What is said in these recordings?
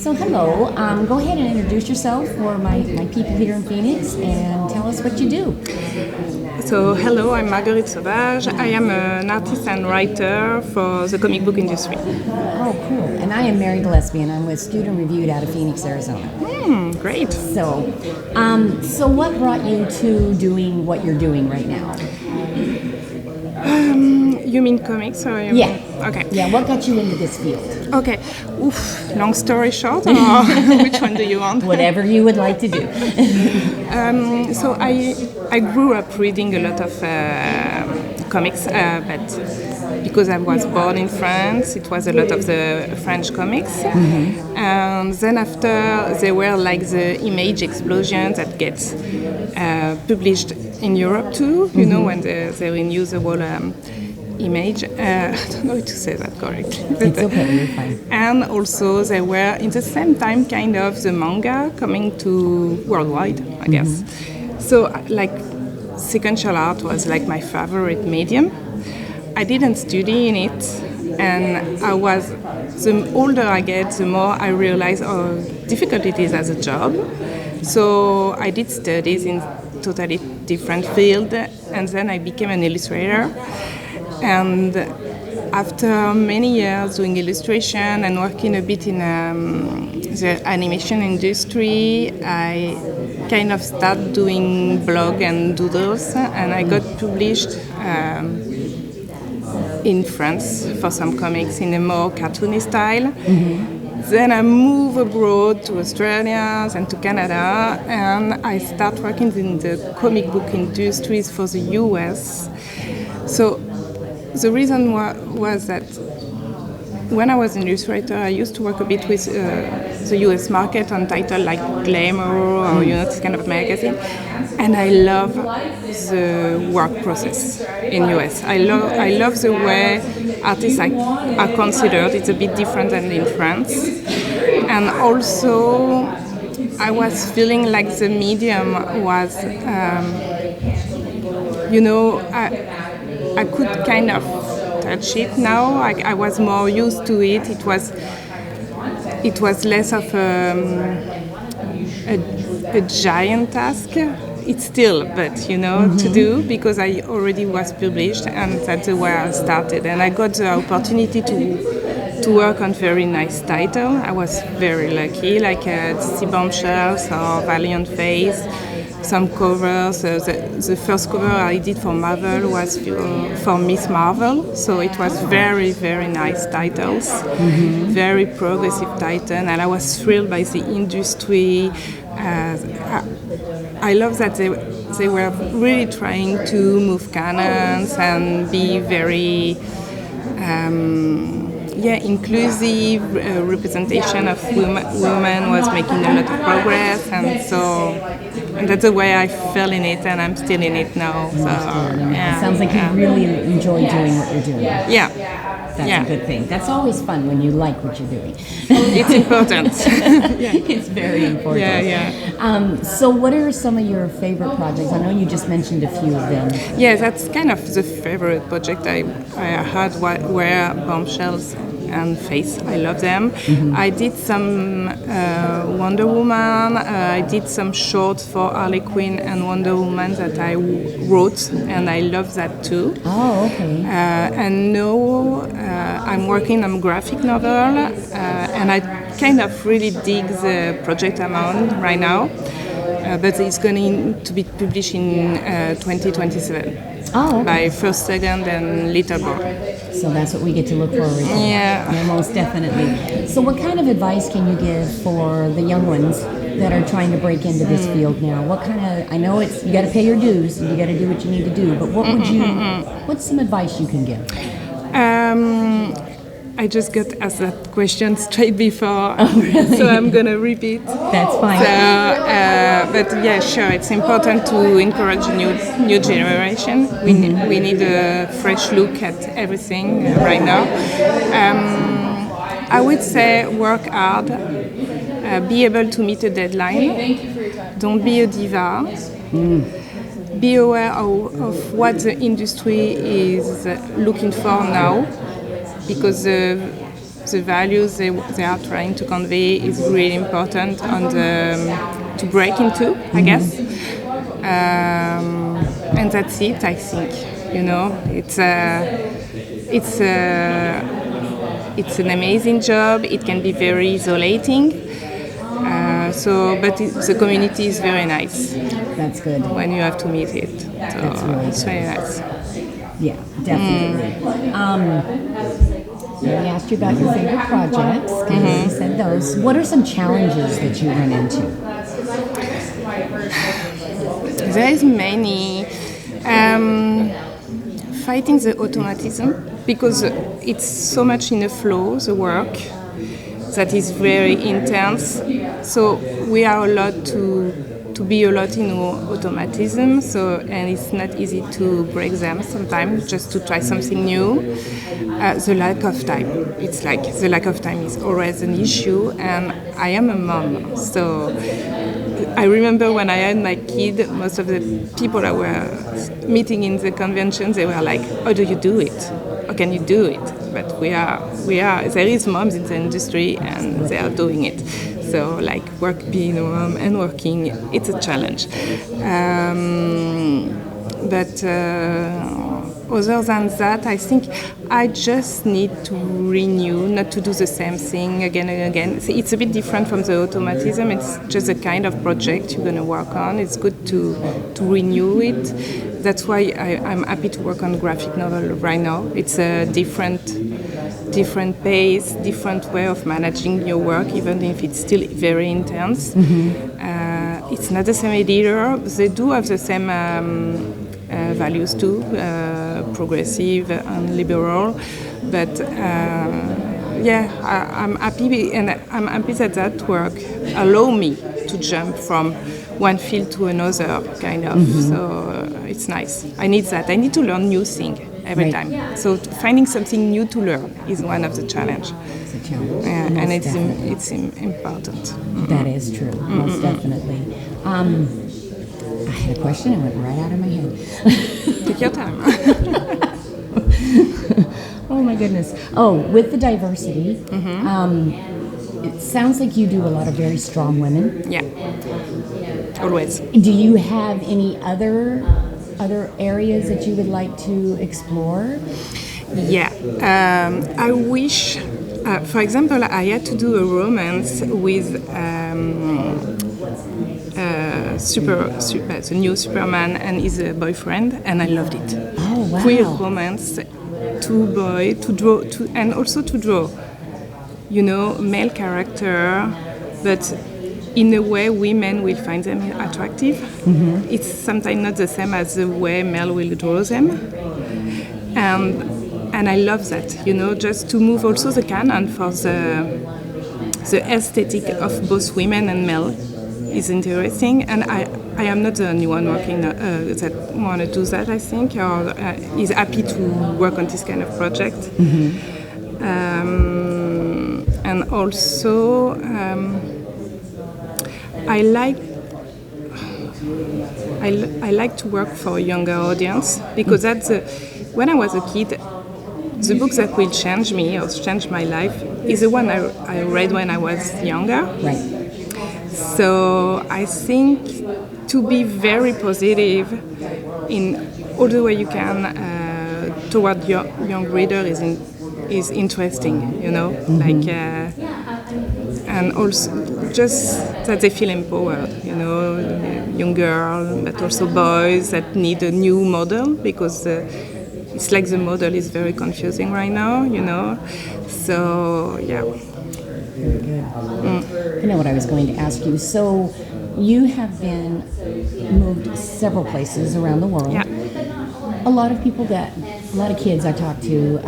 So hello, go ahead and introduce yourself for my people here in Phoenix and tell us what you do. So hello, I'm Marguerite Sauvage. I am an artist and writer for the comic book industry. Oh, cool. And I am Mary Gillespie, and I'm with Student Reviewed out of Phoenix, Arizona. Great. So what brought you to doing what you're doing right now? You mean comics? Or you Yeah. Okay. Yeah, what got you into this field? Okay. Long story short, or which one do you want? Whatever you would like to do. So I grew up reading a lot of comics, but because I was born in France, it was a lot of the French comics. And then after, there were like the image explosions that gets published in Europe too, you know, when they renew the whole image. I don't know how to say that correctly. It's okay, you're fine. And also there were, in the same time, kind of the manga coming to worldwide, I guess. So like sequential art was like my favorite medium. I didn't study in it, and the older I get, the more I realize how difficult it is as a job. So I did studies in totally different field, and then I became an illustrator. And after many years doing illustration and working a bit in the animation industry, I kind of started doing blog and doodles, and I got published in France for some comics in a more cartoony style. Then I moved abroad to Australia and to Canada, and I started working in the comic book industries for the US. So the reason was that when I was an illustrator, I used to work a bit with the US market on titles like Glamour or this kind of magazine, and I love the work process in US. I love the way artists are considered. It's a bit different than in France, and also I was feeling like the medium was, I could kind of touch it now. I was more used to it. It was less of a giant task. It's still, but to do, because I already was published, and that's where I started. And I got the opportunity to work on very nice titles. I was very lucky, like DC Bombshells or Valiant Face. Some covers. The first cover I did for Marvel was for Miss Marvel, so it was very, very nice titles, very progressive title, and I was thrilled by the industry. I love that they were really trying to move canons and be very inclusive representation of women was making a lot of progress, and that's the way I fell in it, and I'm still in it now. So It sounds like you really enjoy doing what you're doing. Yeah. That's a good thing. That's always fun when you like what you're doing. It's important. It's very important. So what are some of your favorite projects? I know you just mentioned a few of them. Yeah, that's kind of the favorite project I had were Bombshells and Face. I love them. I did some Wonder Woman. I did some shorts for Harley Quinn and Wonder Woman that I wrote, and I love that too. Oh, okay. And now I'm working on a graphic novel, and I kind of really dig the project I'm on right now. But it's going to be published in 2027. Oh, okay. By First, Second, and Little Boy. So that's what we get to look forward to. Yeah, most definitely. So what kind of advice can you give for the young ones that are trying to break into this field now? What kind of, I know it's, you got to pay your dues and you got to do what you need to do, but what would you, what's some advice you can give? I just got asked that question straight before, oh, really? So I'm going to repeat. That's fine. So, but yeah, sure, it's important to encourage new generation. We need a fresh look at everything right now. I would say work hard, be able to meet a deadline, don't be a diva. Be aware of what the industry is looking for now, because the values they are trying to convey is really important to break into, I guess. And that's it, I think. It's an amazing job. It can be very isolating. But the community is very nice. That's good. When you have to meet it. So That's really it's very nice. Yeah, definitely. I asked you about your favorite projects, and you said those. What are some challenges that you run into? There is many. Fighting the automatism, because it's so much in a flow, the work, that is very intense. So we are allowed to be a lot in automatism, and it's not easy to break them sometimes, just to try something new. The lack of time. It's like the lack of time is always an issue, and I am a mom, so I remember when I had my kid, most of the people I were meeting in the convention, they were like, "How do you do it? How can you do it?" But we are. There is moms in the industry, and they are doing it. So, like, being a mom and working, it's a challenge. Other than that, I think I just need to renew, not to do the same thing again and again. It's a bit different from the automatism. It's just a kind of project you're going to work on. It's good to renew it. That's why I'm happy to work on graphic novel right now. It's a different pace, different way of managing your work, even if it's still very intense. It's not the same editor. They do have the same values too, progressive and liberal. But I'm happy, and I'm happy that work allow me to jump from one field to another, kind of. So it's nice. I need that. I need to learn new things every time. So finding something new to learn is one of the challenges. It's a challenge. And it's important. That is true, most definitely. I had a question and it went right out of my head. Take your time. Oh my goodness. Oh, with the diversity, it sounds like you do a lot of very strong women. Yeah, always. Do you have any other areas that you would like to explore? Yeah, I wish. For example, I had to do a romance with the new Superman and his boyfriend, and I loved it. Oh wow! Queer romance, two boys, to draw, and also to draw, male character, but in a way women will find them attractive. It's sometimes not the same as the way male will draw them, and I love that. Just to move also the canon for the aesthetic of both women and male is interesting, and I am not the only one working that want to do that, I think, or is happy to work on this kind of project. And also I like to work for a younger audience, because when I was a kid, the book that will change me or change my life is the one I read when I was younger. Right. So I think to be very positive in all the way you can toward your young reader is interesting, like and also just that they feel empowered, young girls, but also boys that need a new model, because it's like the model is very confusing right now, So yeah. Very good. I know what I was going to ask you. So you have been moved several places around the world. Yeah. A lot of kids I talk to,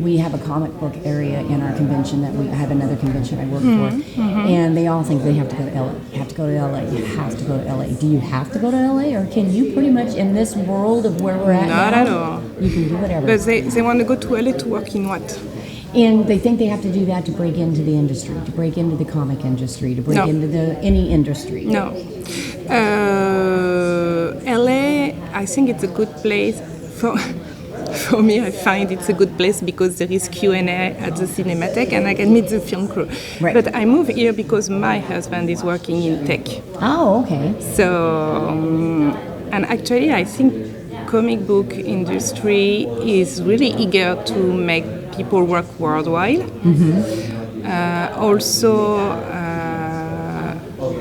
we have a comic book area in our convention that we have another convention I work for, and they all think they have to go to LA. You have to go to LA. You have to go to LA. Do you have to go to LA, or can you pretty much, in this world of where we're at Not now, at all. You can do whatever. But they want to go to LA to work in what? And they think they have to do that to break into the industry, to break into the comic industry, to break into any industry. No. LA, I think it's a good place for me, I find it's a good place because there is Q&A at the Cinematheque and I can meet the film crew. Right. But I moved here because my husband is working in tech. Oh, okay. So, and actually I think comic book industry is really eager to make people work worldwide. Also,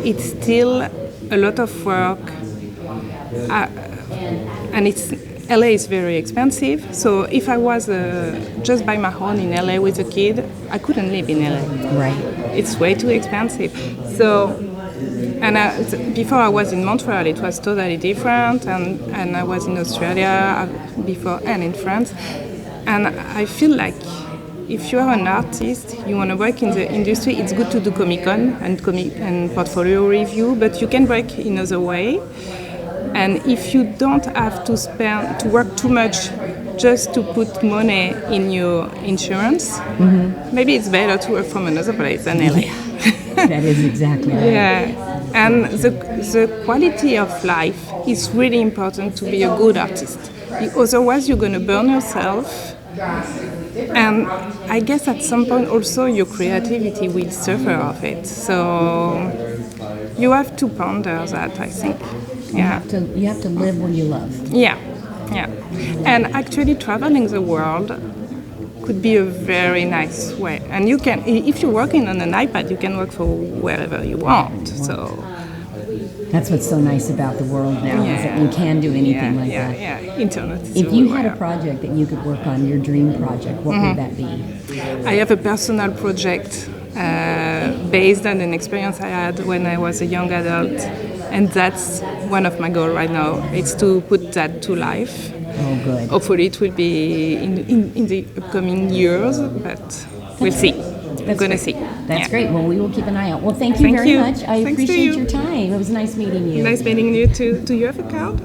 it's still a lot of work, and LA is very expensive. So if I was just by my own in LA with a kid, I couldn't live in LA. Right. It's way too expensive. So, and before I was in Montreal, it was totally different, and I was in Australia before and in France, and I feel like if you are an artist, you want to work in the industry, it's good to do Comic-Con and portfolio review, but you can work in other way. And if you don't have to work too much just to put money in your insurance, maybe it's better to work from another place than LA. That is exactly right. Yeah, and the quality of life is really important to be a good artist. Otherwise, you're going to burn yourself. And I guess at some point also your creativity will suffer of it. So you have to ponder that, I think. Yeah. You have to live what you love. Yeah. And actually traveling the world could be a very nice way. And you can, if you're working on an iPad, you can work for wherever you want. So that's what's so nice about the world now, is that you can do anything like that. Yeah, internet is If you had a everywhere. project that you could work on, your dream project, what would that be? I have a personal project based on an experience I had when I was a young adult, and that's one of my goals right now. It's to put that to life. Oh, good. Hopefully it will be in the upcoming years, but we'll see. We're going to see. That's great. Well, we will keep an eye out. Well, thank you Thank very you. much. I Thanks to appreciate you. your time. It was nice meeting you. Nice meeting you too. Do you have a card?